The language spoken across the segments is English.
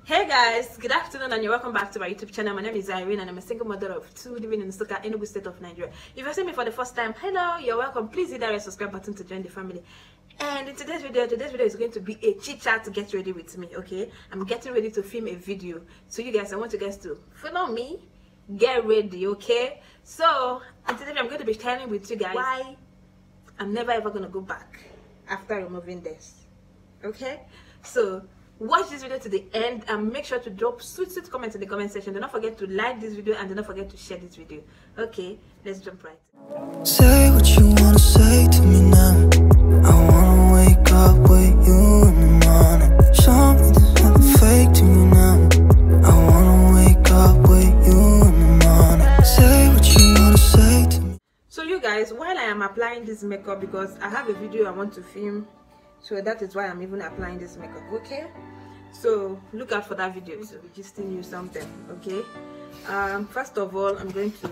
Hey guys, good afternoon and you're welcome back to my YouTube channel. My name is Irene and I'm a single mother of two living in NSUKKA state of Nigeria. If you're seeing me for the first time, hello, you're welcome. Please hit that red subscribe button to join the family. And in today's video is going to be a chit chat to get ready with me, okay? I'm getting ready to film a video. So you guys, I want you guys to follow me, get ready, okay? So, in today's video, I'm going to be sharing with you guys why I'm never ever going to go back after removing this, okay? So, watch this video to the end and make sure to drop sweet comments in the comment section. Do not forget to like this video and do not forget to share this video. Okay, let's jump right. Say what you wanna say to me now. I wanna wake up with you in the morning. Show me there's nothing fake to me now. I wanna wake up with you in the morning. Say what you wanna say to me. So you guys, while I am applying this makeup, because I have a video I want to film, so that is why I'm even applying this makeup, okay? So look out for that video. So just teaching you something, okay? First of all, I'm going to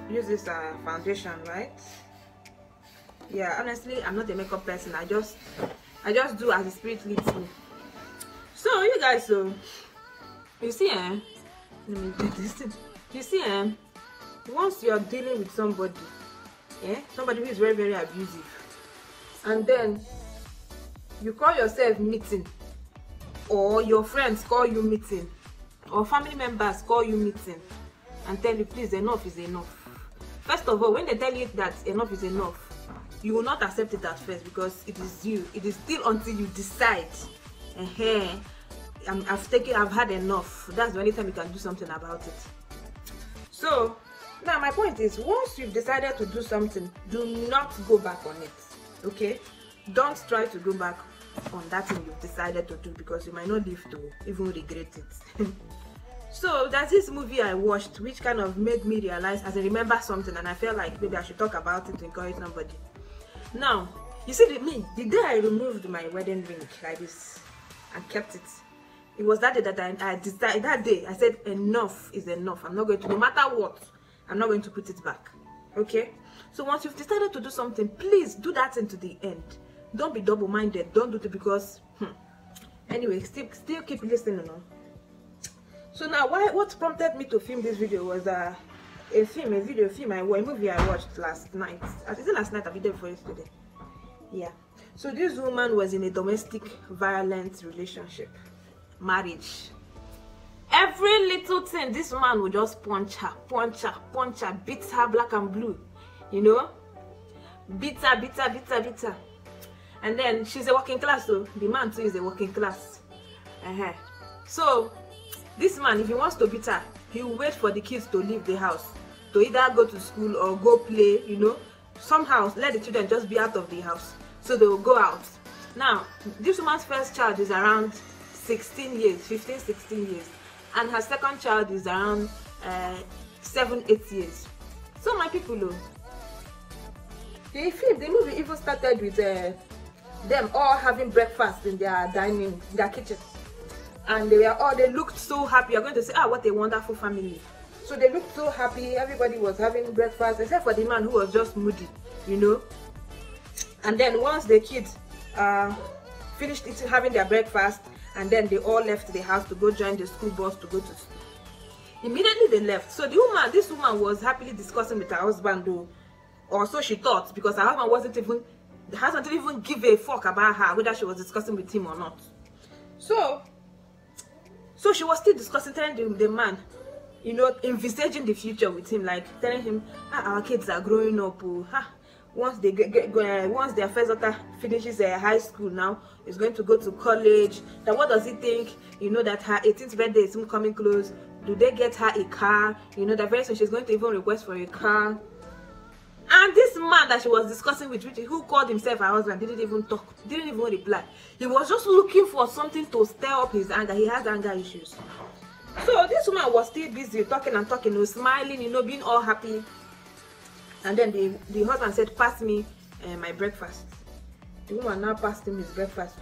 use this foundation, right? Yeah, honestly, I'm not a makeup person. I just do as the spirit leads me. So you guys, so you see, let me do this. You see, once you're dealing with somebody, somebody who is very, very abusive, and then you call yourself meeting, or your friends call you meeting, or family members call you meeting and tell you, please, enough is enough. First of all, when they tell you that enough is enough, you will not accept it at first, because it is you. It is still until you decide, I've had enough. That's the only time you can do something about it. So now my point is, once you've decided to do something, do not go back on it, okay? Don't try to go back on that thing you've decided to do, because you might not live to even regret it. So there's this movie I watched which kind of made me realize, as I remember something, and I felt like maybe I should talk about it to encourage somebody. Now you see, the day I removed my wedding ring like this and kept it, it was that day that I decided, that day I said enough is enough. I'm not going to, no matter what, I'm not going to put it back, okay? So once you've decided to do something, please do that thing to the end. Don't be double-minded. Don't do it because anyway, still keep listening, you know. So now, what prompted me to film this video was a movie I watched last night. Is it last night or the day before yesterday? Yeah. So this woman was in a domestic violence relationship, marriage. Every little thing, this man would just punch her, beat her black and blue, you know, beat her. And then she's a working class, so the man too is a working class. So this man, if he wants to beat her, he will wait for the kids to leave the house, to either go to school or go play, you know, somehow let the children just be out of the house, so they will go out. Now this woman's first child is around 16 years, 15, 16 years, and her second child is around 7, 8 years. So my people, the movie even started with them all having breakfast in their their kitchen, and they looked so happy. You're going to say, what a wonderful family. So they looked so happy. Everybody was having breakfast except for the man, who was just moody, you know. And then once the kids finished having their breakfast, and then they all left the house to go join the school bus to go to school. Immediately they left. So this woman was happily discussing with her husband, though, or so she thought, because her husband hasn't even give a fuck about her, whether she was discussing with him or not. So she was still discussing, telling the man, you know, envisaging the future with him, like telling him, our kids are growing up. Once they once their first daughter finishes high school, now is going to go to college. Then what does he think? You know, that her 18th birthday is soon coming close. Do they get her a car? You know, that very soon she's going to even request for a car. And this man that she was discussing with, who called himself her husband, didn't even talk, didn't even reply. He was just looking for something to stir up his anger. He has anger issues. So this woman was still busy talking, you know, smiling, you know, being all happy. And then the husband said, pass me my breakfast. The woman now passed him his breakfast.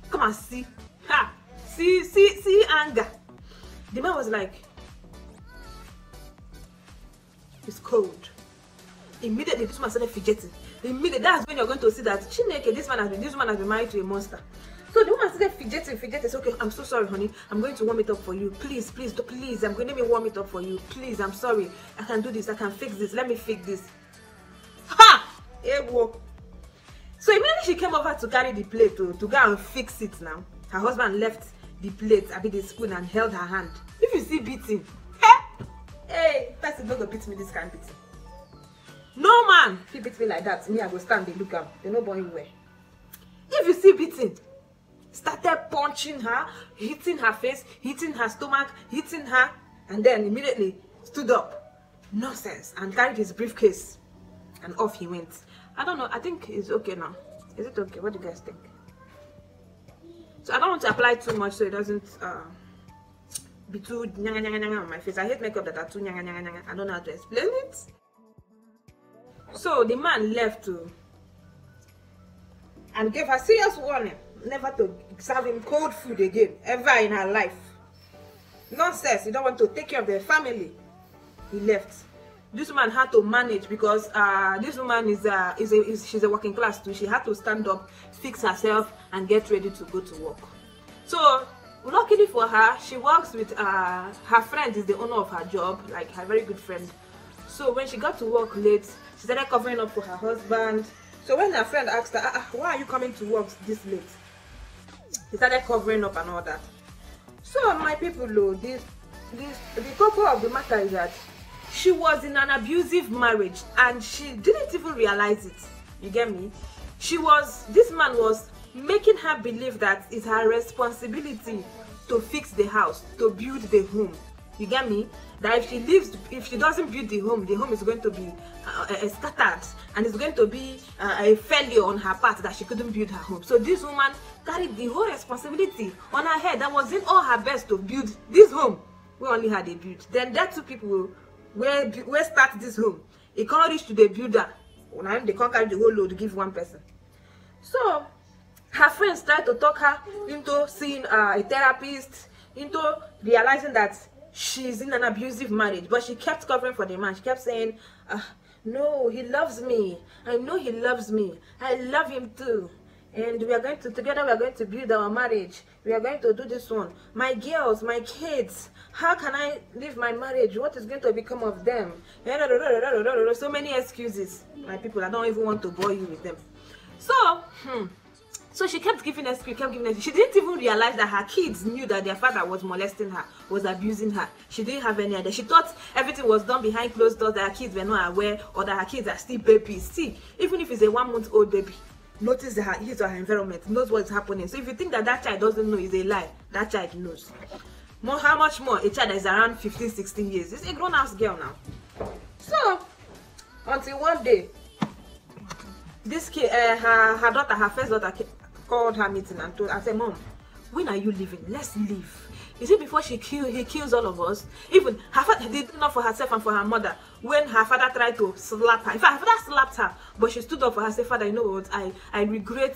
Come and see. See anger. The man was like, it's cold. Immediately this woman started fidgeting. Immediately, that's when you're going to see that Chineke, this woman has been married to a monster. So the woman started fidgeting. So, okay, I'm so sorry, honey. I'm going to warm it up for you. Please. I'm going to warm it up for you. Please, I'm sorry. I can do this. I can fix this. Let me fix this. Ha! So immediately she came over to carry the plate to go and fix it now. Her husband left the plate, the spoon, and held her hand. If you see beating, hey, person don't go beat me this kind of beating. No man, if he beats me like that, me I go stand and look am. They no born you well. If you see beating, started punching her, hitting her face, hitting her stomach, hitting her, and then immediately stood up, nonsense, and carried his briefcase, and off he went. I don't know. I think it's okay now. Is it okay? What do you guys think? So I don't want to apply too much so it doesn't be too nyanga nyanga nyanga on my face. I hate makeup that are too nyanga nyanga nyanga. I don't know how to explain it. So the man left and gave her serious warning never to serve him cold food again ever in her life. Nonsense. He don't want to take care of their family. He left. This woman had to manage because this woman she's a working class too. She had to stand up, fix herself, and get ready to go to work. So luckily for her, she works with her friend is the owner of her job, like her very good friend. So when she got to work late, she started covering up for her husband. So when her friend asked her, why are you coming to work this late? She started covering up and all that. So my people, the cocoa of the matter is that she was in an abusive marriage and she didn't even realize it. You get me? This man was making her believe that it's her responsibility to fix the house, to build the home. You get me? That if she doesn't build the home is going to be scattered, and it's going to be a failure on her part that she couldn't build her home. So this woman carried the whole responsibility on her head. That was in all her best to build this home. We only had a build. Then there two people where start this home. It can't reach to the builder. Now they can't carry the whole load to give one person. So her friends tried to talk her into seeing a therapist, into realizing that she's in an abusive marriage, but she kept covering for the man. She kept saying, no, he loves me. I know he loves me. I love him too. And we are going to, together we are going to build our marriage. We are going to do this one. My girls, my kids, how can I leave my marriage? What is going to become of them? So many excuses, my people. I don't even want to bore you with them. So she kept giving excuse, She didn't even realize that her kids knew that their father was molesting her, was abusing her. She didn't have any idea. She thought everything was done behind closed doors, that her kids were not aware, or that her kids are still babies. See, even if it's a 1-month-old baby, notice that his or her environment, knows what's happening. So if you think that that child doesn't know, it's a lie. That child knows. How much more a child that is around 15, 16 years? It's a grown-ass girl now. So, until one day, this kid, her daughter, her first daughter, called her meeting and told her, I said, Mom, when are you leaving? Let's leave. Is it before he kills all of us? Even her father did enough for herself and for her mother. When her father tried to slap her, in fact, her father slapped her, but she stood up for her and said, Father, you know what? I regret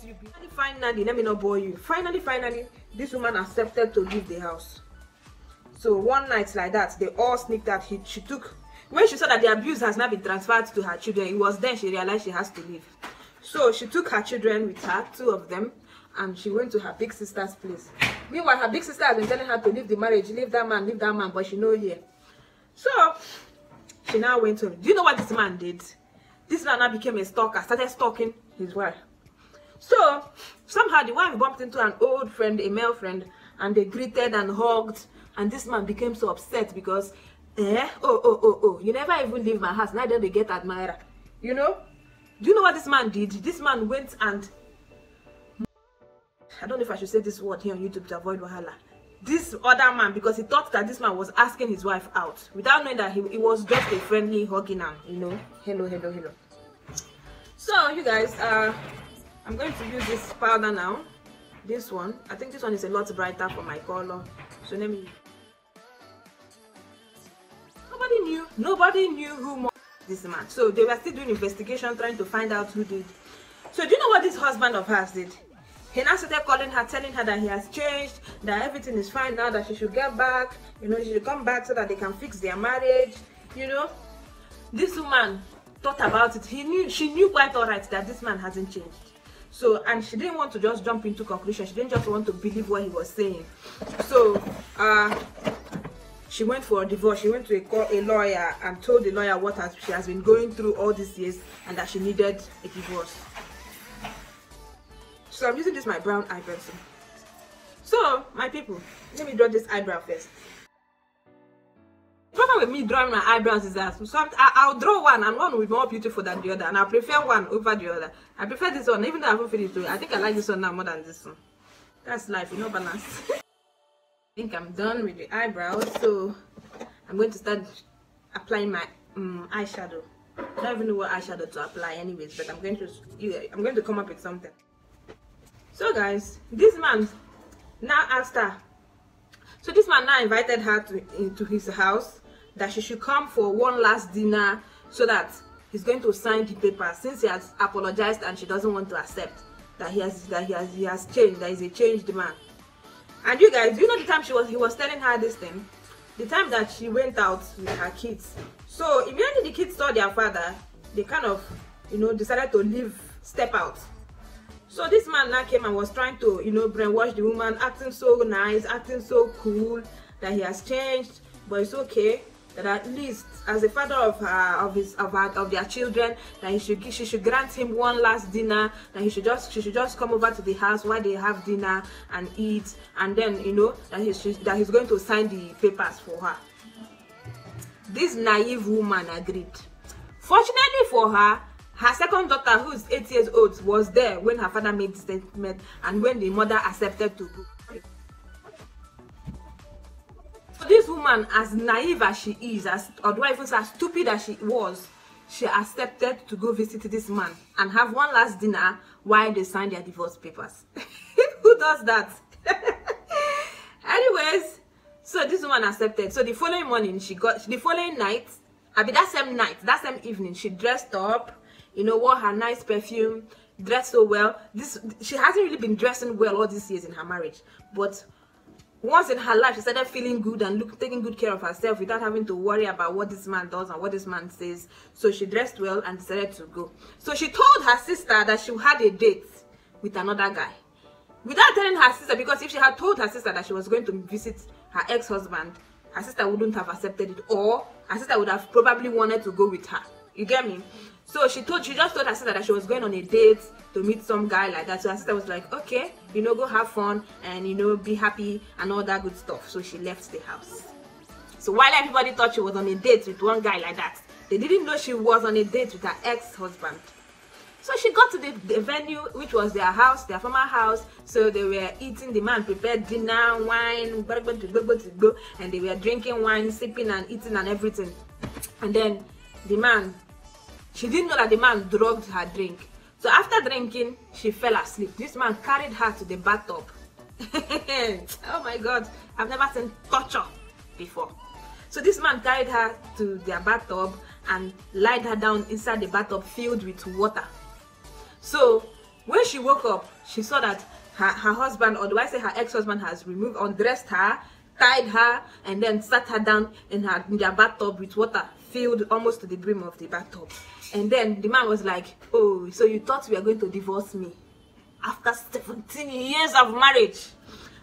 you. Finally, let me not bore you. Finally, this woman accepted to leave the house. So one night like that, they all sneaked out. She took, when she saw that the abuse has not been transferred to her children, it was then she realized she has to leave. So she took her children with her, 2 of them, and she went to her big sister's place. Meanwhile, her big sister has been telling her to leave the marriage, leave that man, but she no here. So she now went home. Do you know what this man did? This man now became a stalker, started stalking his wife. So somehow the wife bumped into an old friend, a male friend, and they greeted and hugged, and this man became so upset because, you never even leave my house, neither they get admirer, you know? Do you know what this man did? This man went and, I don't know if I should say this word here on YouTube to avoid wahala. This other man, because he thought that this man was asking his wife out, without knowing that it was just a friendly hugging him, you know. Hello. So you guys, I'm going to use this powder now. This one, I think this one is a lot brighter for my color. So let me. Nobody knew who this man. So they were still doing investigation, trying to find out who did. So do you know what this husband of hers did? He now started calling her, telling her that he has changed, that everything is fine now, that she should get back, you know, she should come back so that they can fix their marriage, you know. This woman thought about it. She knew quite alright that this man hasn't changed. So, and she didn't want to just jump into conclusion. She didn't just want to believe what he was saying. So she went for a divorce. She went to a lawyer and told the lawyer what she has been going through all these years and that she needed a divorce. So I'm using this my brown eye pencil. So my people, let me draw this eyebrow first. The problem with me drawing my eyebrows is that I'll draw one and one will be more beautiful than the other, and I prefer one over the other. I prefer this one, even though I haven't finished it. I think I like this one now more than this one. That's life, you know, balance. I think I'm done with the eyebrows, so I'm going to start applying my eyeshadow. I don't even know what eyeshadow to apply anyways, but I'm going to come up with something. So guys, this man now asked her. So this man now invited her into his house, that she should come for one last dinner so that he's going to sign the paper, since he has apologized and she doesn't want to accept that he has changed, that he's a changed man. And you guys, you know the time he was telling her this thing, the time that she went out with her kids. So immediately the kids saw their father, they kind of, you know, decided to step out. So this man now came and was trying to, you know, brainwash the woman, acting so nice, acting so cool, that he has changed, but it's okay. That at least as a father of their children, that she should grant him one last dinner, that she should just come over to the house while they have dinner and eat, and then, you know, that he's going to sign the papers for her. This naive woman agreed. Fortunately for her, her second daughter, who is 8 years old, was there when her father made the statement and when the mother accepted to go. So this woman, as naive as she is, or do I even say as stupid as she was, she accepted to go visit this man and have one last dinner while they sign their divorce papers. Who does that? Anyways, so this woman accepted. So the following morning, the following night, that same evening, she dressed up, you know, wore her nice perfume, dressed so well. She hasn't really been dressing well all these years in her marriage, but once in her life, she started feeling good and taking good care of herself without having to worry about what this man does and what this man says. So she dressed well and decided to go. So she told her sister that she had a date with another guy, without telling her sister, because if she had told her sister that she was going to visit her ex-husband, her sister wouldn't have accepted it, or her sister would have probably wanted to go with her. You get me? So she just told her sister that she was going on a date to meet some guy like that. So her sister was like, okay, you know, go have fun and, you know, be happy and all that good stuff. So she left the house. So while everybody thought she was on a date with one guy like that, they didn't know she was on a date with her ex-husband. So she got to the venue, which was their house, their former house. So they were eating, the man prepared dinner, wine, and they were drinking wine, sipping and eating and everything. And then the man, she didn't know that the man drugged her drink. So after drinking, she fell asleep. This man carried her to the bathtub. Oh my God, I've never seen torture before. So this man carried her to their bathtub and laid her down inside the bathtub filled with water. So when she woke up, she saw that her husband, or do I say her ex-husband, has undressed her, tied her, and then sat her down in their bathtub with water filled almost to the brim of the bathtub. And then the man was like, oh, so you thought we were going to divorce me after 17 years of marriage,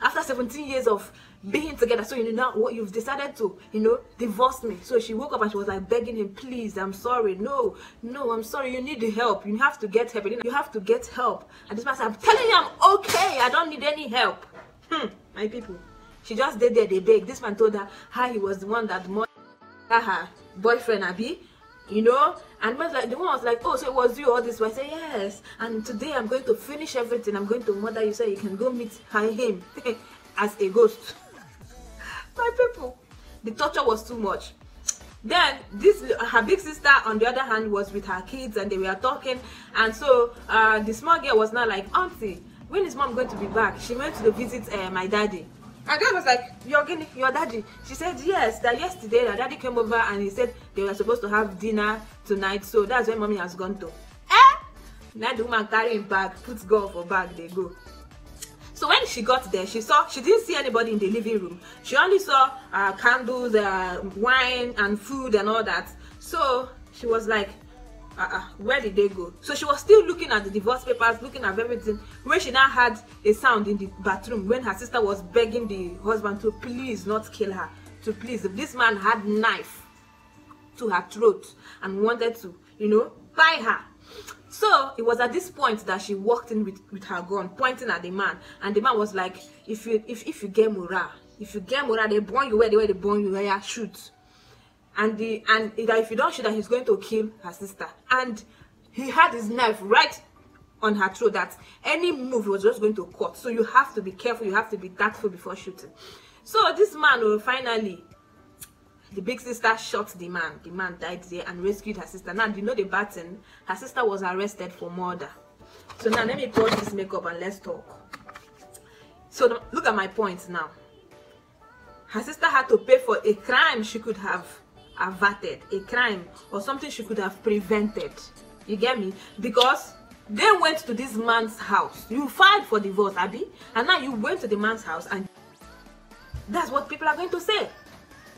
after 17 years of being together, so you know now what you've decided to, you know, divorce me. So she woke up and she was like begging him, please, I'm sorry, no, I'm sorry, you need help, you have to get help, you have to get help. And this man said, I'm telling you, I'm okay, I don't need any help. My people, she just did there, they begged. This man told her how he was the one that murdered her boyfriend, Abby, you know. And the one was like, oh, so it was you all this way? I said, yes, and today I'm going to finish everything, I'm going to murder you so you can go meet him as a ghost. My people, the torture was too much. Then her big sister on the other hand was with her kids and they were talking, and so the small girl was now like, auntie, when is mom going to be back? She went to visit my daddy. And girl was like, your daddy? She said yes, that yesterday her daddy came over and he said they were supposed to have dinner tonight, so that's where mommy has gone to. Now the woman carrying bag, puts girl for bag, they go. So when she got there, she didn't see anybody in the living room. She only saw candles, wine and food and all that. So she was like, where did they go? So she was still looking at the divorce papers, looking at everything, when she now had a sound in the bathroom when her sister was begging the husband to please not kill her, to please. If this man had knife to her throat and wanted to, you know, tie her. So it was at this point that she walked in with her gun, pointing at the man, and the man was like, if you get morale, they burn you where they burn you, where shoot. And if you don't shoot her, he's going to kill her sister. And he had his knife right on her throat, that any move was just going to cut. So you have to be careful, you have to be tactful before shooting. So this man, finally, the big sister shot the man. The man died there and rescued her sister. Now, you know the bad thing? Her sister was arrested for murder. So now let me pause this makeup and let's talk. So look at my points now. Her sister had to pay for a crime she could have averted, a crime or something she could have prevented. You get me? Because they went to this man's house. You filed for divorce, Abby, and now you went to the man's house, and that's what people are going to say.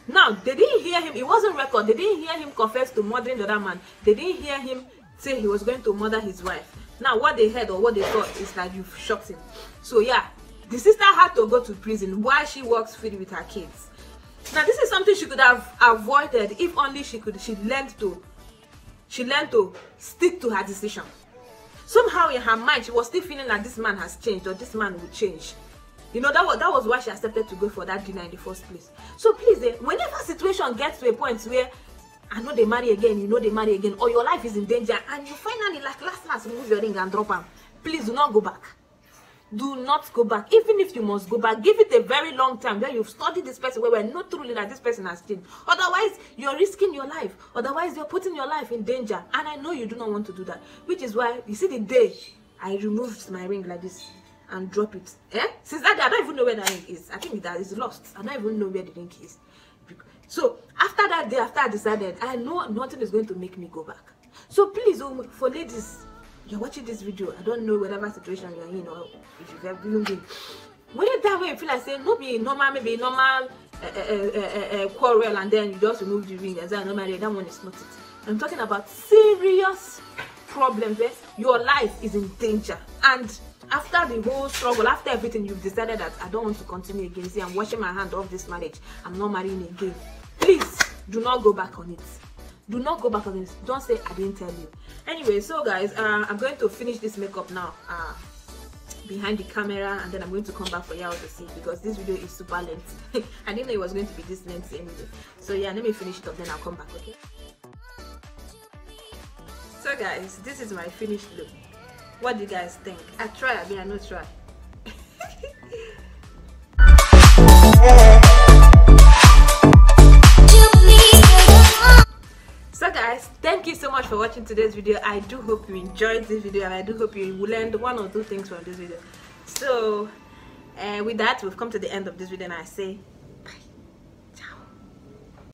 Now, they didn't hear him, it wasn't record, they didn't hear him confess to murdering the other man. They didn't hear him say he was going to murder his wife. Now, what they heard or what they thought is that you've shot him. So yeah, the sister had to go to prison while she works free with her kids. Now, this is something she could have avoided if only she learned to stick to her decision. Somehow in her mind, she was still feeling like this man has changed, or this man will change. You know, that was why she accepted to go for that dinner in the first place. So please, whenever situation gets to a point where I know they marry again, you know they marry again, or your life is in danger, and you finally like last remove your ring and drop them, please do not go back. Do not go back. Even if you must go back, give it a very long time where you've studied this person, where we're not truly that this person has changed. Otherwise, you're risking your life. Otherwise, you're putting your life in danger. And I know you do not want to do that. Which is why, you see, the day I removed my ring like this and drop it. Since that day, I don't even know where the ring is. I think that is lost. I don't even know where the ring is. So after that day, after I decided, I know nothing is going to make me go back. So please, for ladies, you're watching this video, I don't know whatever situation you're in, or if you've ever been in. When you that way, you feel like saying, no, be normal, maybe normal quarrel, and then you just remove the ring and say, no, Maria, that one is not it. I'm talking about serious problems where your life is in danger. And after the whole struggle, after everything, you've decided that I don't want to continue again. See, I'm washing my hand off this marriage. I'm not marrying again. Please, do not go back on it. Do not go back on this. Don't say I didn't tell you. Anyway, so guys, I'm going to finish this makeup now behind the camera, and then I'm going to come back for y'all to see, because this video is super lengthy. I didn't know it was going to be this lengthy anyway. So yeah, let me finish it up, then I'll come back, okay? So guys, this is my finished look. What do you guys think? I try, I mean, I not try. So guys, thank you so much for watching today's video. I do hope you enjoyed this video, and I do hope you learned one or two things from this video. So with that, we've come to the end of this video, and I say